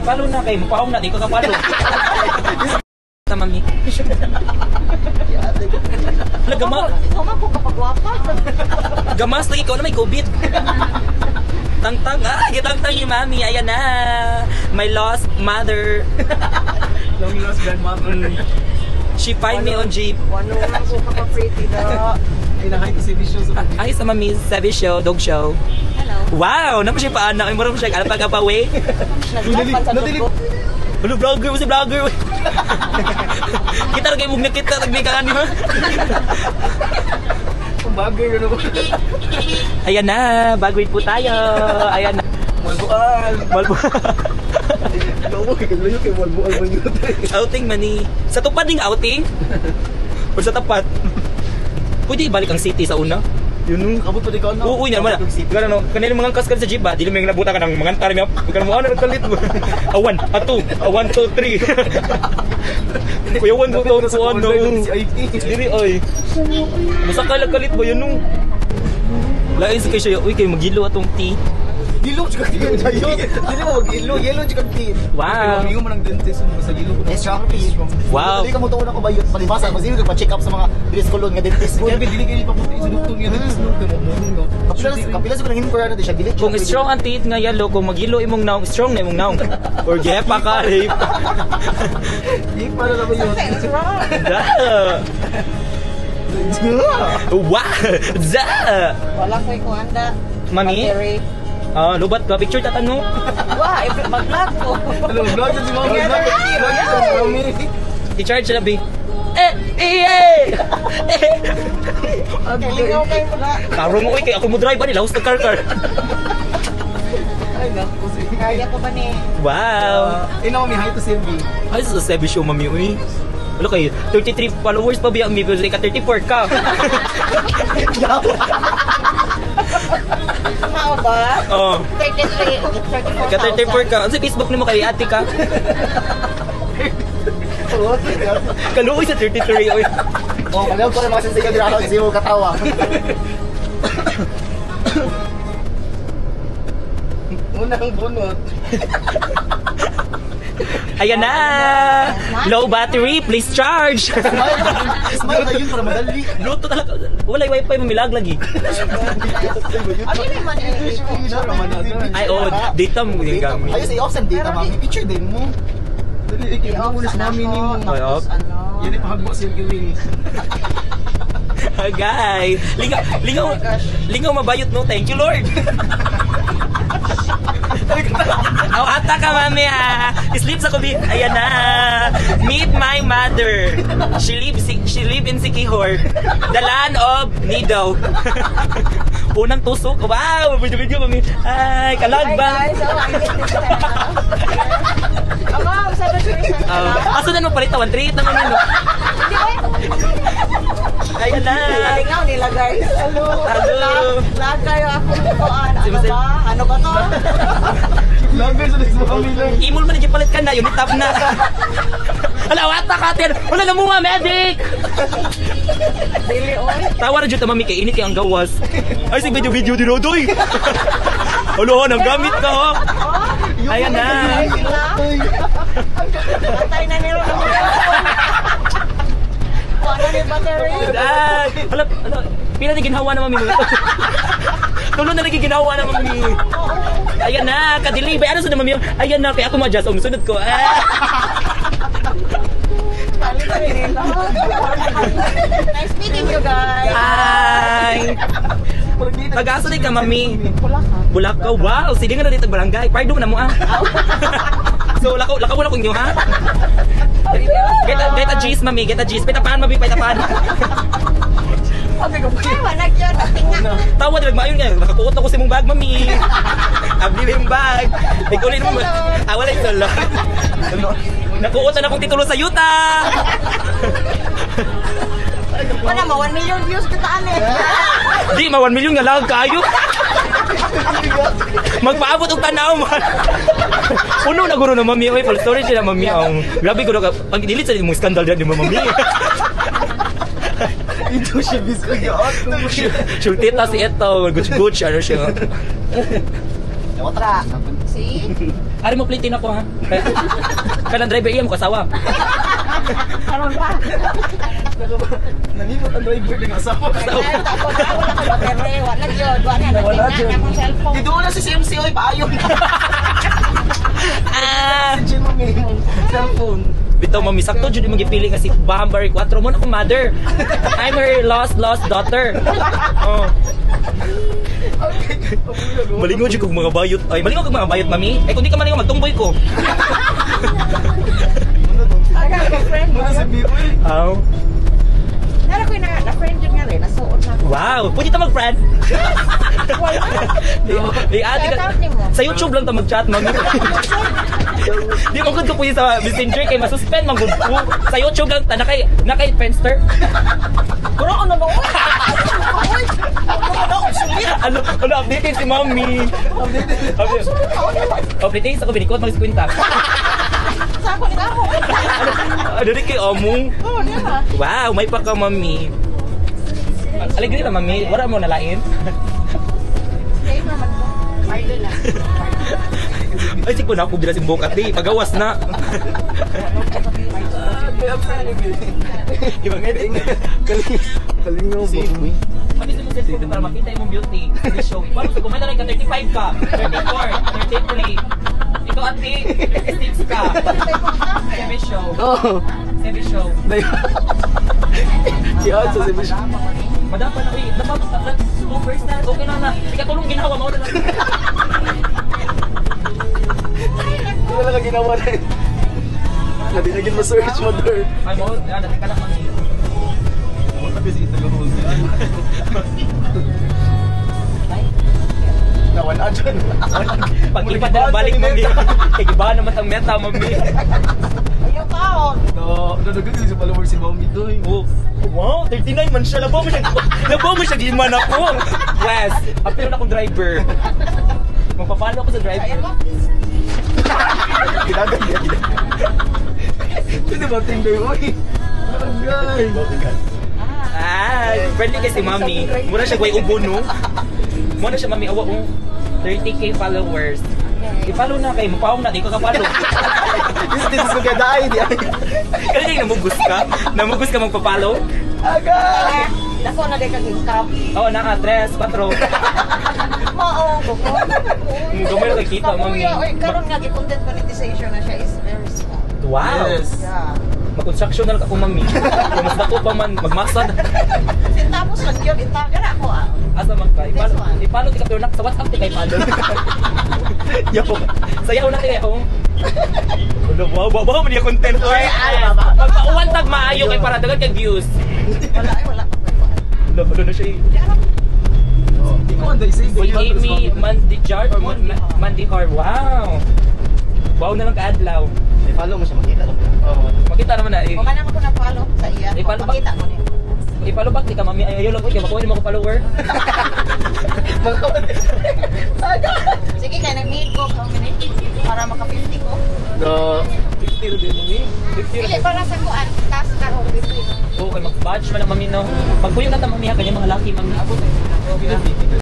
ipalo na kay mapahong na, di ko kapalo. Mami. Gamas. Ikaw ko kapag wapa. Gamas lagi ko na may COVID. Tangtang gitangtang ni Mami. Ayan na. My lost mother. Long lost grandmother. She find me on jeep. Wano lang ko kapag-pretty na. Ay, na-hi to Sebi Show. Ay, sa Mami, Sebi Show, Dog Show. Hello. Wow! Naman siya paanak. Ay, marami siya. Alam pag-apawi. Naglapan sa dugo. Hello, vlogger mo si vlogger. Kita rin kayo mong nakita. Nagnikaan niyo. Kung bagay yun ako. Ayan na. Bagwit po tayo. Ayan na. Malbual. Gawa kay kaglayo kay malbual ba yun? Outing mani. Sa tupad ding outing? O sa tapat? Pwede ibalik ang city sa una? Yun nung kabot pa di ka na. Oo, naman. Kanina mga kas sa jeep ba? Dili may nabuta ka ng mga tarim. Pagka mo ano nagkalit mo. Awan, atu. 1, 2, 3. Kuya 1, 2, 3. Dili oy. Musa ka kalit ba yun nung? Lain sa kayo siya. Uy, kayo magilo atong tea. Gilo juga tea tayo. Dili mo magilo, yellow juga tea. Wow. Mingo man ang dentist mo sa gilo ko. Strong tea. Wow. Dili ka mo tuon ako bayot palibasa, masino ka pa-check up sa mga bilis kolon nga dentist. Kaya dili kayo papunta sa doktor nga dentist mo kay mo. Kapila sa kanang hinko na di siya dili. Kung strong ang teeth nga yellow, kung magilo imong naong, strong na imong naong. Or gepa ka, rape. Di para na ba yun? Something's wrong. Wow! Za! Wala ko ikuanda. Mami? Lubat ka. Picture tatano. Wah, mag-vlog ko. Hello, vlog si Mami. Vlog si Mami. I-charge sila, B. Kalingaw kayo pala. Karong ko kay ako mo drive ba nila? Host car. Ay, naku si. Kaya ko ba ni? Wow! Ina Mami, hi to Sebi. Ay, sa Sebi Show, Mami. Uy. Ano kayo? 33 followers pa ba ang mi? Ka 34 ka. Mao ba? Oh. 33. Ka 34 ka. Ano sa Facebook nimo kay ate ka? Kaluoy sa 33. Uy. Oh, kalaw ko na mga sensitive dira kasi mo katawa. Unang bunot. Ayan na! Low battery, please charge! Smile na yun para madali. Bluetooth talaga. Wala yung wifi, mamilag lagi. Ano naman eh? Ay, oh, data mo yung gamit. Ayos, i-off sa data, mami. Picture din mo. Dali, ikaw mo na Mami ni mo. Ay, off. Yan ay pahagbo siya giling. Agay! Lingaw mabayot, no? Thank you, Lord! Oh, ata ka, Mami, ha? Sleep sa kubi. Ayan na! Meet my mother. She live in Sikihor. The land of Nido. Unang tusok. Wow! Video, Mami. Ay, kalag ba? Hi guys, Aba, sabi ko isa. Aso na mo palit, 1-3 naman yun, no? Ayan na! Lingaw nila guys. Hello! Lagay ako tutuan. Ano ba? Ano ba to? Lagay sa next Mami lang. Imol man palit ka na, unit tab na. Hala, wata ka, Ter! Wala na mga medic! Dili oy. Tawa na dyan, Mami, kay init yung gawas. Ay, si video di Rodoy! Alo, nang gamit ka, ha? Ayan na! Patay na nila. Wala ni battery. Ay! Hala, pila na ginhawa na, Mami. Tulo na nagiginawa na, Mami. Ayan na, kadilibay. Ano sa na, Mami? Ayan na, kaya ako ma-adjust. Sunod ko. Nice meeting you guys. Ay! Tagaso ka, Mami. Bulak ka. Wow! Sige nga na dito barangay. Pardon na mo, ah. So, lakaw mo na kung nyo, ha? Get a G's, Mami. Get a G's. Pitapan, Mami. Pitapan. Tawa na yun. Tawa na nagmayon nga. Nakakuot ako sa mong bag, Mami. Abli yung bag. Tigulin mo. Wala yung solo. Nakuot na akong titulo sa yuta. Wala mo, 1 million views kitaan eh. Di, 1 million nga lang kayo. Magpaabot og tanaw man. Puno na guro na, Mami. Oy, full story sila, Mami. Grabe ko na pag delete sa imong skandal dyan ni Mami. Ito siya bisko yaot. Sultita si Eto. Gucci, ano siya. Watra. Si See? Ari mo plitin ako ha. Kanang driver iya mo kasawa. Karon pa. Nanimot ang driver ng asawa. Kaya ako na wala ka battery, wala gyud, wala na Wala tingnan dyan. akong cellphone. Dito na si CMC oy paayon. Si Jim ang minimum cellphone. Bitaw mami sakto jud imong gipili nga si Bambar 4 mo na akong mother. I'm her lost daughter. Oh. Malingaw jud kog mga bayot. Ay malingaw kog mga bayot mami. Ay kun di ka malingaw magtumboy ko. Aga ko friend mo. Muna si Biboy. Aw. Nara ko na friend jud nga rin, nasuot na ko. Wow, pwede ta mag-friend. Di ate ka. Shout out nimo. Sa YouTube lang ta mag-chat mami. Di mo gud ko pwede sa Messenger kay masuspend man gud ko. Sa YouTube lang ta nakay Friendster. Pero ano no? Ano update si mami. Update sa ko binikot mag kwenta. Sa ako ni ako. Ano rin kay Omu? Oh, di ba? Wow, may pa ka mami. Aligri na mami, wala mo nalain. Kaya naman ko. Pardon na. Ay, sige po na ako bilas yung bukat di. Pagawas na. Ibang edit. Kalingaw ba? Mami, sa mga cellphone para makita yung beauty. This show. Paano sa kumenta na ka 35 ka, 34, 33. Ikaw ate, 36 ka. Sebi show. Oo. Sebi show. Yan sa si Bish. Madapa na kayo. Let's go first na. Okay na na. Ikatulong ginawa mo na lang. Wala ka ginawa na eh. Nadinagin mo search mo doon. Ay mo, natin ka lang mami. Nawala dyan. Paglipat na lang balik mami. Kaya gibahan naman ang meta mami. Ayaw ka oh. Nadagan kasi sa followers si Mami doy. Oh, wow, 39 man siya. Labaw mo siya giman ako. Wes, apil na akong driver. Magpapalo ako sa driver. Ginagan niya. Pwede ba tinday oy? Barangay. Ah, friendly kay si mami. Mura siya guay ubo no. Mura siya mami awa mo. 30k followers. I-follow na kay mapawang na di ko ka-follow. This is kagaday di ay. Kaya namugos ka? Namugos ka magpa-follow? Agay. Dako na di ka gingkap. Oo, naka 3, 4. Oo, buko. Gamay na nakikita mami. Oy, karon nga gi-content monetization na siya is very small. Wow. Yes. Yeah. Mag-construction na lang ako mami. Kung mas dako pa man magmasad. Tapos lang yun, itaga na ako ah. Asa man ka? This one. Ipalo ti ka pero sa WhatsApp ti kay palo. Yo. Sayaw na kay ako. Ano ba man yung content oy. Magpauwan tag maayo kay para dagan kay views. Wala ay wala. Ano na siya. Di ko anday say. Uy, Amy Mandijar or Mandihar. Wow. Wow na lang kaadlaw. I-follow mo siya makita. Oo. Makita naman na. Kung ka naman ko na-follow sa iya, I-follow ba? makita mo niya. Ipalo back di ka mami. Ayaw lang ko kaya makuha mo ko follower. Sige, kaya nag-need ko how many? Para maka-50 ko. No. 50 rin din ni. Dili, para sa kuan, task ka ro, 50. Okay, mag-badge man ang mami no. Magpuyo na ta mami ha kanya mga laki mami.